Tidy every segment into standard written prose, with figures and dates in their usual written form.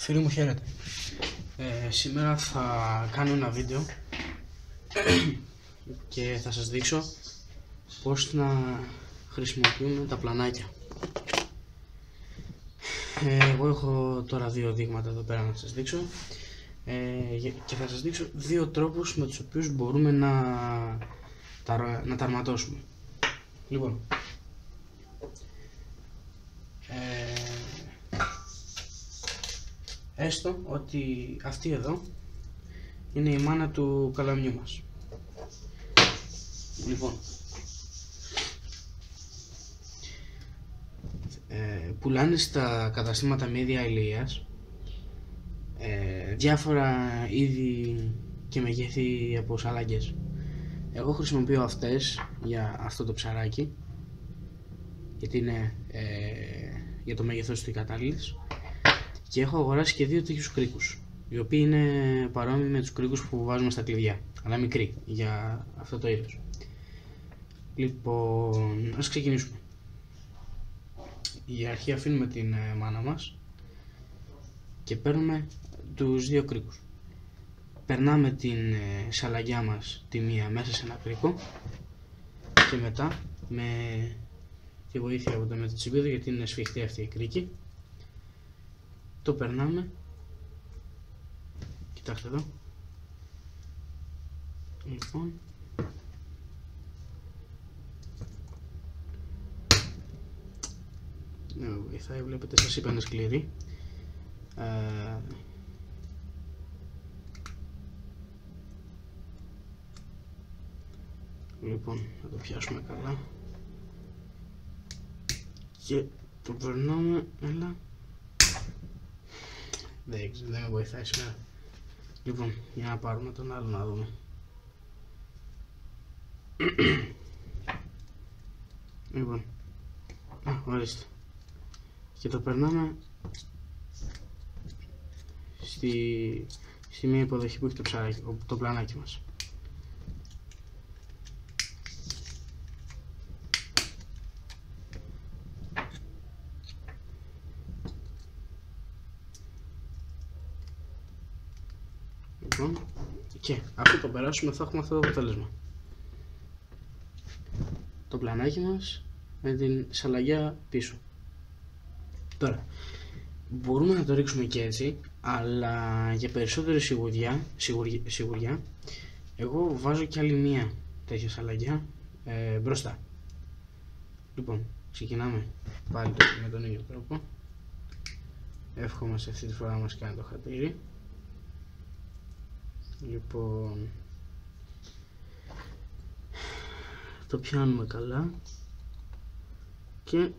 Φίλοι μου, χαίρετε. Σήμερα θα κάνω ένα βίντεο και θα σας δείξω πώς να χρησιμοποιούμε τα πλανάκια. Εγώ έχω τώρα δύο δείγματα εδώ πέρα να σας δείξω και θα σας δείξω δύο τρόπους με τους οποίους μπορούμε να τα αρματώσουμε. Λοιπόν, έστω ότι αυτή εδώ είναι η μάνα του καλαμιού μας. Λοιπόν, πουλάνε στα καταστήματα με ίδια ηλίας διάφορα είδη και μεγέθη από σαλάγκες. Εγώ χρησιμοποιώ αυτές για αυτό το ψαράκι, γιατί είναι για το μέγεθος του κατάλληλης, και έχω αγοράσει και δύο τέτοιους κρίκους, οι οποίοι είναι παρόμοιοι με τους κρίκους που βάζουμε στα κλειδιά, αλλά μικροί για αυτό το είδος. Λοιπόν, ας ξεκινήσουμε. Για αρχή αφήνουμε την μάνα μας και παίρνουμε τους δύο κρίκους. Περνάμε την σαλαγιά μας τη μία μέσα σε ένα κρίκο και μετά με τη βοήθεια από το μετατσιμπίδο, γιατί είναι σφιχτή αυτή η κρίκη, το περνάμε. Κοιτάξτε εδώ. Λοιπόν, ναι, βοηθάει, βλέπετε, σας είπα, είναι σκληρή. Λοιπόν, να το πιάσουμε καλά και το περνάμε. Έλα, δεν με βοηθάει σήμερα. Λοιπόν, για να πάρουμε τον άλλο να δούμε. Λοιπόν, ορίστε, και το περνάμε στη μία υποδοχή που έχει το ψαράκι, το πλανάκι μας. Λοιπόν, και αφού το περάσουμε θα έχουμε αυτό το αποτέλεσμα. Το πλανάκι μας με την σαλαγιά πίσω. Τώρα, μπορούμε να το ρίξουμε και έτσι, αλλά για περισσότερη σιγουριά, εγώ βάζω και άλλη μία τέτοια σαλαγιά μπροστά. Λοιπόν, ξεκινάμε πάλι με τον ίδιο τρόπο. Εύχομαι σε αυτή τη φορά μας κάνει το χατήρι. Λοιπόν, το πιάνουμε καλά και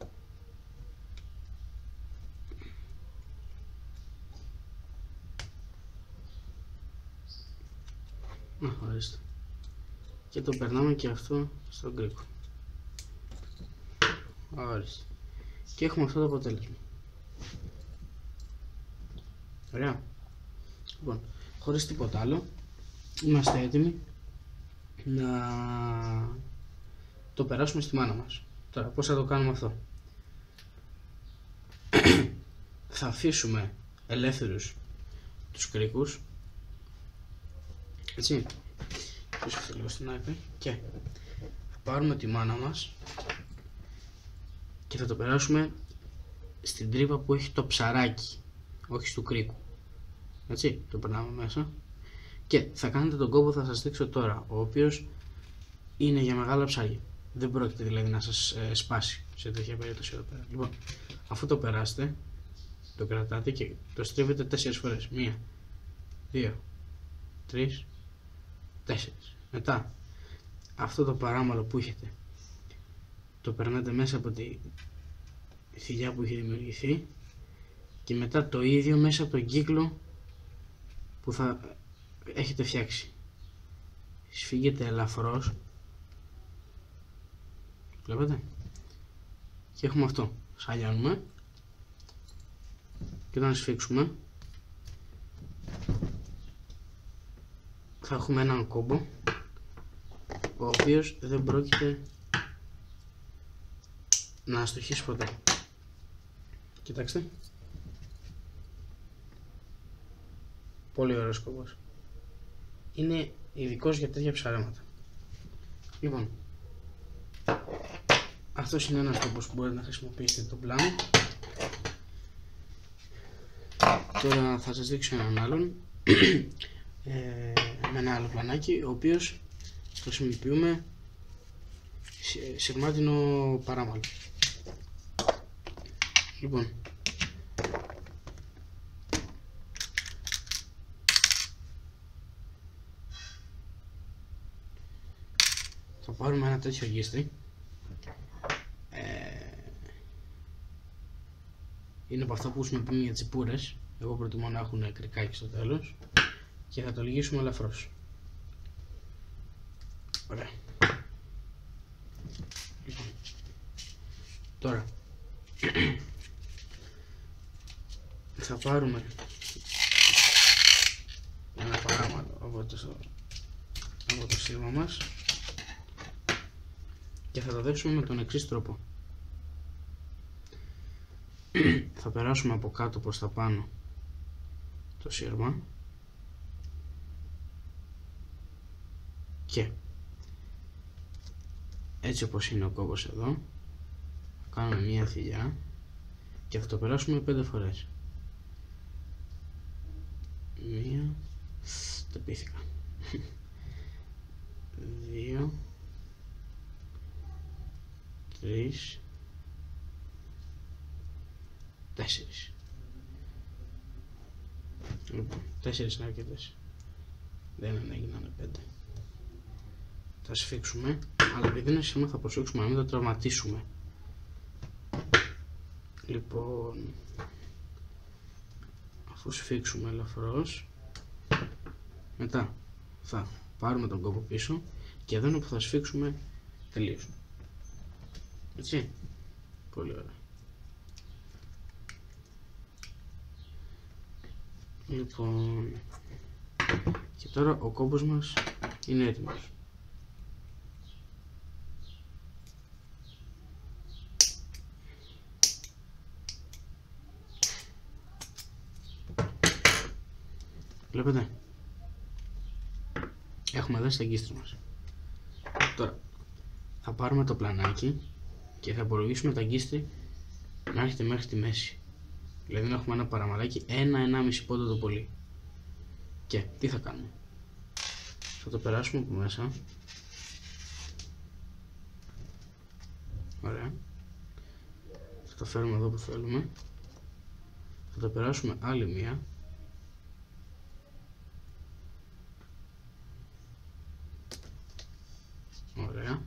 ορίστε, και το περνάμε και αυτό στον κρίκο. Ορίστε, και έχουμε αυτό το αποτέλεσμα. Ωραία. Λοιπόν, χωρίς τίποτα άλλο, είμαστε έτοιμοι να το περάσουμε στη μάνα μας. Τώρα, πώς θα το κάνουμε αυτό? Θα αφήσουμε ελεύθερους τους κρίκους, έτσι, πίσω λίγο στην άκρη, και θα πάρουμε τη μάνα μας και θα το περάσουμε στην τρύπα που έχει το ψαράκι, όχι στο κρίκο. Έτσι, το περνάμε μέσα και θα κάνετε τον κόπο που θα σας δείξω τώρα, ο οποίος είναι για μεγάλα ψάρια. Δεν πρόκειται δηλαδή να σας σπάσει σε τέτοια περίπτωση εδώ πέρα. Λοιπόν, αφού το περάσετε, το κρατάτε και το στρίβετε 4 φορές. 1, 2, 3, 4. Μετά, αυτό το παράμαλο που έχετε, το περνάτε μέσα από τη θηλιά που έχει δημιουργηθεί και μετά το ίδιο μέσα από τον κύκλο που θα έχετε φτιάξει. Σφίγγεται ελαφρώς, βλέπετε, και έχουμε αυτό. Σαλιάνουμε και όταν σφίξουμε θα έχουμε έναν κόμπο, ο οποίος δεν πρόκειται να αστοχήσει ποτέ. Κοιτάξτε. Πολύ ωραίος κόμπος. Είναι ειδικός για τέτοια ψαρέματα. Λοιπόν, αυτός είναι ένας κόμπος που μπορείτε να χρησιμοποιήσετε το πλάνο. Τώρα θα σας δείξω έναν άλλον με ένα άλλο πλανάκι, ο οποίος χρησιμοποιούμε σειρμάτινο παράμαλο. Λοιπόν, θα πάρουμε ένα τέτοιο γύστρι. Είναι από αυτά που χρησιμοποιούμε για τσιπούρες. Εγώ προτιμώ να έχουν κρικάκι στο τέλος. Και θα το λυγίσουμε ελαφρώς. Ωραία. Λοιπόν, τώρα θα πάρουμε ένα παράμαλο από το σύρμα μας και θα το δέσουμε με τον εξής τρόπο. Θα περάσουμε από κάτω προς τα πάνω το σύρμα και έτσι όπως είναι ο κόμπος εδώ θα κάνουμε μία θηλιά και θα το περάσουμε 5 φορές. 1, τεπήθηκα. 2, 3, 4. Λοιπόν, 4 είναι αρκετές. Δεν έγιναν 5. Θα σφίξουμε, αλλά επειδή είναι σήμα θα προσέξουμε να μην το τραυματίσουμε. Λοιπόν, αφού σφίξουμε ελαφρώς, μετά θα πάρουμε τον κόμπο πίσω και εδώ είναι που θα σφίξουμε τελείως. Έτσι, πολύ ωραία. Λοιπόν, και τώρα ο κόμπος μας είναι έτοιμος. Βλέπετε, έχουμε δέσει τα γκίστρια μας. Τώρα θα πάρουμε το πλανάκι και θα υπολογίσουμε τα γκίστρια να έρχεται μέχρι τη μέση. Δηλαδή να έχουμε ένα παραμαλάκι 1-1,5 πόντο το πολύ. Και τι θα κάνουμε? Θα το περάσουμε από μέσα. Ωραία. Θα το φέρουμε εδώ που θέλουμε. Θα το περάσουμε άλλη μία. Ωραία.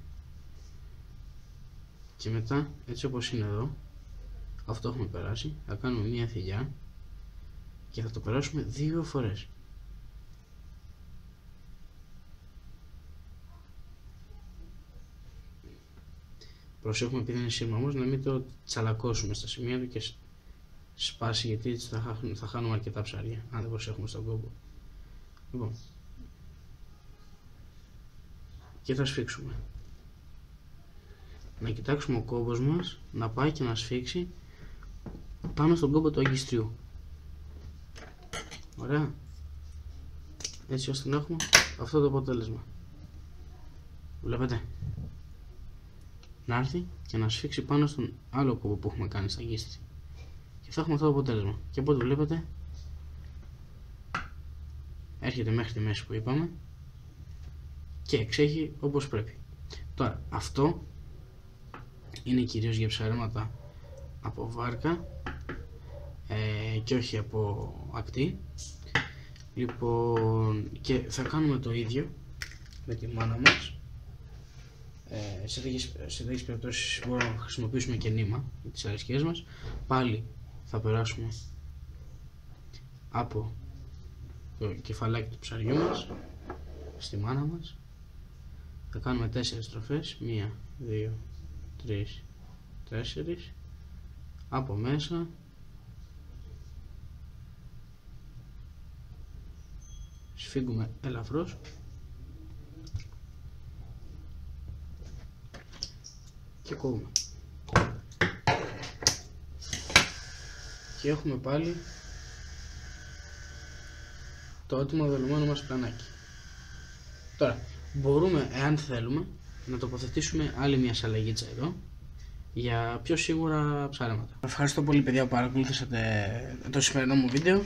Και μετά έτσι όπως είναι εδώ, αυτό έχουμε περάσει, θα κάνουμε μία θηλιά και θα το περάσουμε 2 φορές. Προσέχουμε επειδή είναι σύρμα όμως να μην το τσαλακώσουμε στα σημεία του και σπάσει, γιατί έτσι θα χάνουμε αρκετά ψάρια αν δεν προσέχουμε στον κόμπο. Λοιπόν, και θα σφίξουμε. Να κοιτάξουμε ο κόμπος μας να πάει και να σφίξει πάνω στον κόμπο του αγκιστριού. Ωραία. Έτσι ώστε να έχουμε αυτό το αποτέλεσμα. Βλέπετε. Να έρθει και να σφίξει πάνω στον άλλο κόμπο που έχουμε κάνει στα αγκίστρια. Και θα έχουμε αυτό το αποτέλεσμα. Και από ό,τι βλέπετε έρχεται μέχρι τη μέση που είπαμε και εξέχει όπως πρέπει. Τώρα αυτό είναι κυρίως για ψαρέματα από βάρκα και όχι από ακτή. Λοιπόν, και θα κάνουμε το ίδιο με τη μάνα μας. Σε τέτοιες περιπτώσεις μπορούμε να χρησιμοποιήσουμε και νήμα για τις αρισκές μας. Πάλι θα περάσουμε από το κεφαλάκι του ψαριού μας στη μάνα μας. Θα κάνουμε 4 στροφές, 1, 2, 3, 4, από μέσα σφίγγουμε ελαφρώς και κόβουμε και έχουμε πάλι το έτοιμο βελωμένο μας πλανάκι. Τώρα, μπορούμε, εάν θέλουμε, να τοποθετήσουμε άλλη μια σαλαγίτσα εδώ για πιο σίγουρα ψάρεματα. Ευχαριστώ πολύ παιδιά που παρακολουθήσατε το σημερινό μου βίντεο.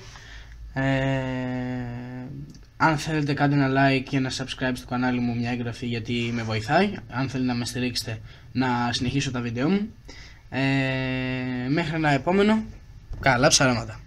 Αν θέλετε κάντε ένα like και ένα subscribe στο κανάλι μου, μια εγγραφή, γιατί με βοηθάει. Αν θέλετε να με στηρίξετε να συνεχίσω τα βίντεο μου. Μέχρι ένα επόμενο, καλά ψαρέματα.